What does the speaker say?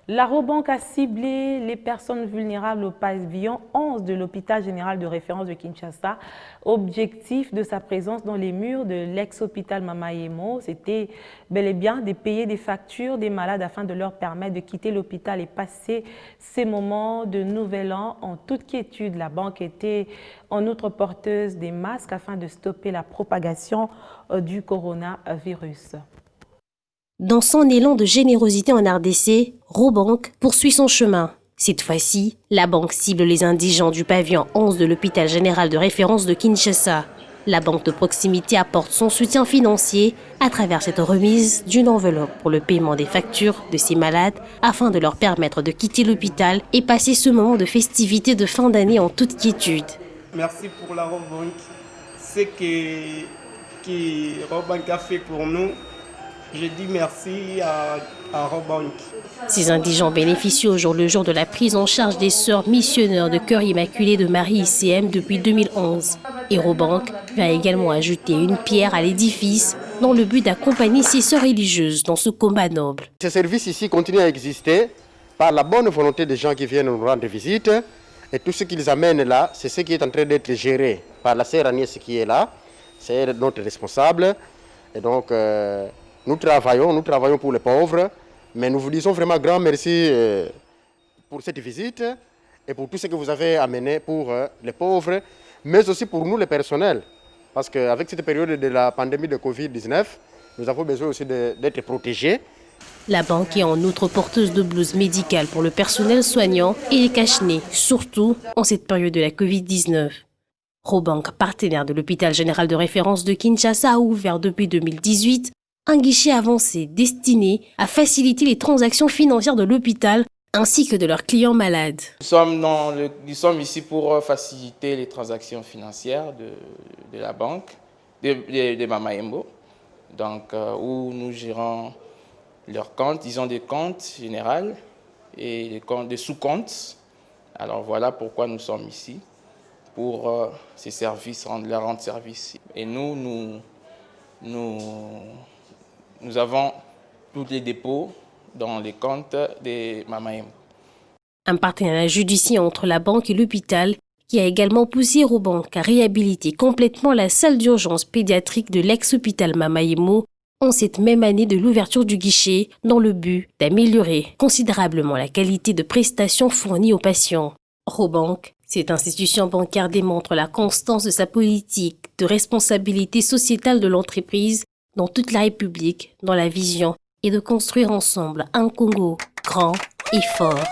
La Robank a ciblé les personnes vulnérables au pavillon 11 de l'hôpital général de référence de Kinshasa. Objectif de sa présence dans les murs de l'ex-hôpital Mama Yemo, c'était bel et bien de payer des factures des malades afin de leur permettre de quitter l'hôpital et passer ces moments de nouvel an en toute quiétude. La banque était en outre porteuse des masques afin de stopper la propagation du coronavirus. Dans son élan de générosité en RDC, Robank poursuit son chemin. Cette fois-ci, la banque cible les indigents du pavillon 11 de l'hôpital général de référence de Kinshasa. La banque de proximité apporte son soutien financier à travers cette remise d'une enveloppe pour le paiement des factures de ces malades afin de leur permettre de quitter l'hôpital et passer ce moment de festivité de fin d'année en toute quiétude. Merci pour la Robank. Ce que Robank a fait pour nous, je dis merci à Robank. Ces indigents bénéficient au jour le jour de la prise en charge des sœurs missionnaires de Cœur Immaculé de Marie ICM depuis 2011. Et Robank vient également ajouter une pierre à l'édifice dans le but d'accompagner ces sœurs religieuses dans ce combat noble. Ce service ici continue à exister par la bonne volonté des gens qui viennent nous rendre visite. Et tout ce qu'ils amènent là, c'est ce qui est en train d'être géré par la sœur Agnès qui est là. C'est notre responsable. Et donc, nous travaillons pour les pauvres, mais nous vous disons vraiment grand merci pour cette visite et pour tout ce que vous avez amené pour les pauvres, mais aussi pour nous les personnels. Parce qu'avec cette période de la pandémie de Covid-19, nous avons besoin aussi d'être protégés. La banque est en outre porteuse de blouses médicales pour le personnel soignant et les cache-nez, surtout en cette période de la Covid-19. Robank, partenaire de l'hôpital général de référence de Kinshasa, a ouvert depuis 2018 un guichet avancé destiné à faciliter les transactions financières de l'hôpital ainsi que de leurs clients malades. Nous sommes ici pour faciliter les transactions financières de la banque, de Mama Yemo, donc où nous gérons leurs comptes. Ils ont des comptes généraux et des sous-comptes. Alors voilà pourquoi nous sommes ici, pour ces services, leur rendre service. Et nous avons tous les dépôts dans les comptes des Mama Yemo. Un partenariat judiciaire entre la banque et l'hôpital qui a également poussé Robank à réhabiliter complètement la salle d'urgence pédiatrique de l'ex-hôpital Mama Yemo en cette même année de l'ouverture du guichet dans le but d'améliorer considérablement la qualité de prestations fournies aux patients. Robank, cette institution bancaire démontre la constance de sa politique de responsabilité sociétale de l'entreprise dans toute la République, dans la vision et de construire ensemble un Congo grand et fort.